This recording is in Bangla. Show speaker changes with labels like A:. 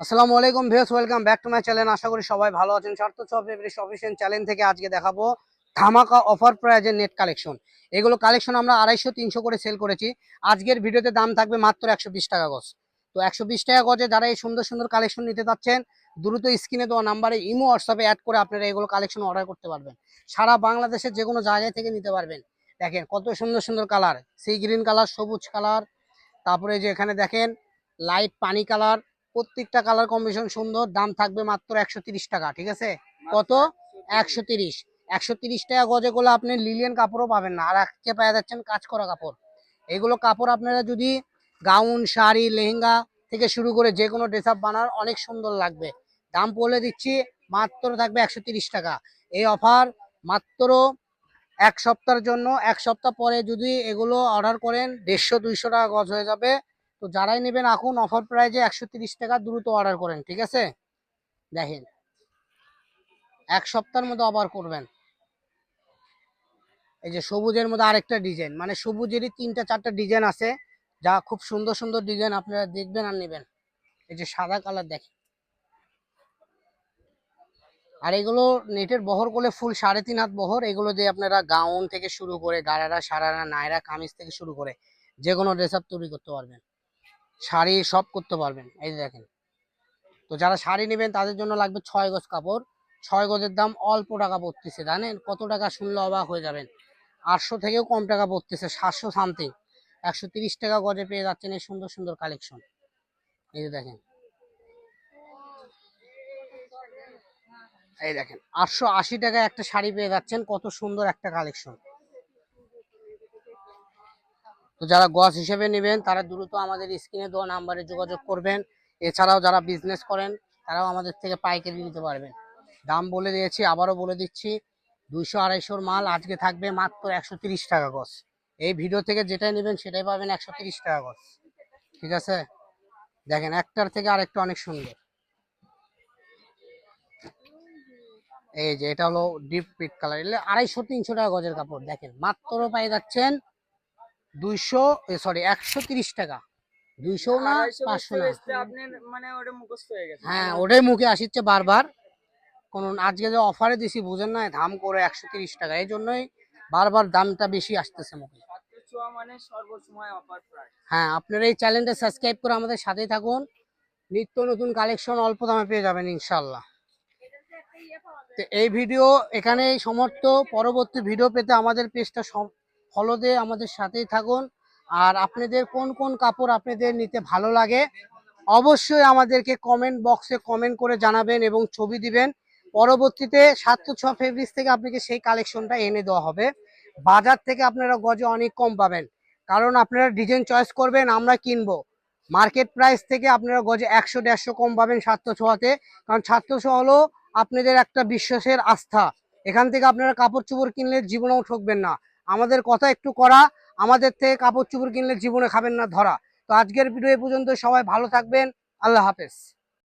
A: আসসালামু আলাইকুম viewers, welcome back to my channel. আশা করি সবাই ভালো আছেন। শর্ত শপ ফেব্রিক্স অফিসিয়াল চ্যানেল থেকে আজকে দেখাবো ধামাকা অফার প্রাইজের নেট কালেকশন। এগুলো কালেকশন আমরা 250-300 করে সেল করেছি। আজকের ভিডিওতে দাম থাকবে মাত্র 120 টাকা গজ। তো 120 টাকা গজে যারা এই সুন্দর সুন্দর কালেকশন নিতে চাচ্ছেন, দ্রুত স্ক্রিনে দেওয়া নাম্বারে ইমো হোয়াটসঅ্যাপে অ্যাড করে আপনারা এগুলো কালেকশন অর্ডার করতে পারবেন। সারা বাংলাদেশের যে কোনো জায়গায় থেকে নিতে পারবেন। দেখেন কত সুন্দর সুন্দর কালার, সি গ্রিন কালার, সবুজ কালার, তারপরে যে এখানে দেখেন লাইট পানি কালার, প্রত্যেকটা কালার কম্বিনেশন সুন্দর। দাম থাকবে মাত্র 130 টাকা। ঠিক আছে, কত? 130। 130 টাকা গজে গুলো আপনি লিলিয়ান কাপড়ও পাবেন না, আর আজকে পেয়ে যাচ্ছেন কাজ করা কাপড়। এগুলো কাপড় আপনারা যদি গাউন, শাড়ি, লেহেঙ্গা থেকে শুরু করে যে কোনো ড্রেস আপ বানার অনেক সুন্দর লাগবে। দাম বলে দিচ্ছি, মাত্র থাকবে 130 টাকা। এই অফার মাত্র এক সপ্তাহের জন্য। এক সপ্তাহ পরে যদি এগুলো অর্ডার করেন 150-200 টাকা গজ হয়ে যাবে। তো যারাই নেবেন এখন অফার প্রাইজে 130 টাকা, দ্রুত অর্ডার করেন। ঠিক আছে, দেখেন এক সপ্তাহের মধ্যে অফার করবেন। এই যে সবুজের মধ্যে আরেকটা ডিজাইন, মানে সবুজেরই 3-4টা ডিজাইন আছে, যা খুব সুন্দর সুন্দর ডিজাইন, আপনারা দেখবেন আর নেবেন। এই যে সাদা কালার দেখেন, আর এগুলো নেটের বহর করলে ফুল 3.5 হাত বহর। এগুলো দিয়ে আপনারা গাউন থেকে শুরু করে গারারা, সারারা, নায়রা, কামিজ থেকে শুরু করে যে কোনো ড্রেস আপ তৈরি করতে পারবেন, শাড়ি সব করতে পারবেন। এই যে দেখেন, তো যারা শাড়ি নেবেন তাদের জন্য লাগবে 6 গজ কাপড়। 6 গজের দাম অল্প টাকা পড়তেছে, জানেন কত টাকা? শুনলে অবাক হয়ে যাবেন। 800 থেকেও কম টাকা পড়তেছে, 700 সামথিং। 130 টাকা গজে পেয়ে যাচ্ছেন এই সুন্দর সুন্দর কালেকশন। এই যে দেখেন, এই দেখেন 880 টাকায় একটা শাড়ি পেয়ে যাচ্ছেন, কত সুন্দর একটা কালেকশন। তো যারা গজ হিসেবে নেবেন তারা দ্রুত আমাদের স্ক্রিনে দেওয়া নাম্বারে যোগাযোগ করবেন। এছাড়াও যারা বিজনেস করেন তারাও আমাদের থেকে পাইকারি নিতে পারবেন। দাম বলে দিয়েছি, আবারও বলে দিচ্ছি, 200-250 মাল আজকে থাকবে মাত্র 130 টাকা গজ। এই ভিডিও থেকে যেটাই নেবেন সেটাই পাবেন 130 টাকা গজ। ঠিক আছে, দেখেন একটার থেকে আরেকটা অনেক সুন্দর। এই যে এটা হলো ডিপ পিট কালার, এলে 250-300 টাকা গজের কাপড়। দেখেন মাত্র পেয়ে যাচ্ছেন 130 টাকা। 200 না, 500 না,
B: মানে ওটা মুখস্থ হয়ে গেছে।
A: হ্যাঁ ওটাই মুখে আসছে বারবার। কোন আজকে যে অফারে দিছি বুঝেন না, দাম করে 130 টাকা, এই জন্যই বারবার দামটা বেশি আসতেছে মুখে।
B: মানে সর্বসময় অফার প্রাইস।
A: হ্যাঁ, আপনারা এই চ্যানেলটা সাবস্ক্রাইব করে আমাদের সাথেই থাকুন। নিত্য নতুন কালেকশন অল্প দামে পেয়ে যাবেন ইনশাল্লাহ। তো এই ভিডিও এখানেই সমাপ্ত। পরবর্তী ভিডিও পেতে আমাদের পেজটা ফলো দিয়ে আমাদের সাথেই থাকুন। আর আপনাদের কোন কোন কাপড় আপনাদের নিতে ভালো লাগে অবশ্যই আমাদেরকে কমেন্ট বক্সে কমেন্ট করে জানাবেন এবং ছবি দিবেন। পরবর্তীতে 706 ফেব্রিক্স থেকে আপনাকে সেই কালেকশনটা এনে দেওয়া হবে। বাজার থেকে আপনারা গজে অনেক কম পাবেন, কারণ আপনারা ডিজাইন চয়েস করবেন, আমরা কিনবো। মার্কেট প্রাইস থেকে আপনারা গজে 100-150 কম পাবেন 706-তে। কারণ 706 হলো আপনাদের একটা বিশ্বাসের আস্থা। এখান থেকে আপনারা কাপড় চোপড় কিনলে জীবনেও ঠকবেন না। আমাদের কথা একটু করা, আমাদের থেকে কাপড় চোপড় কিনলে জীবনে খাবেন না ধরা। তো আজকের ভিডিও এ পর্যন্ত, সবাই ভালো থাকবেন। আল্লাহ হাফেজ।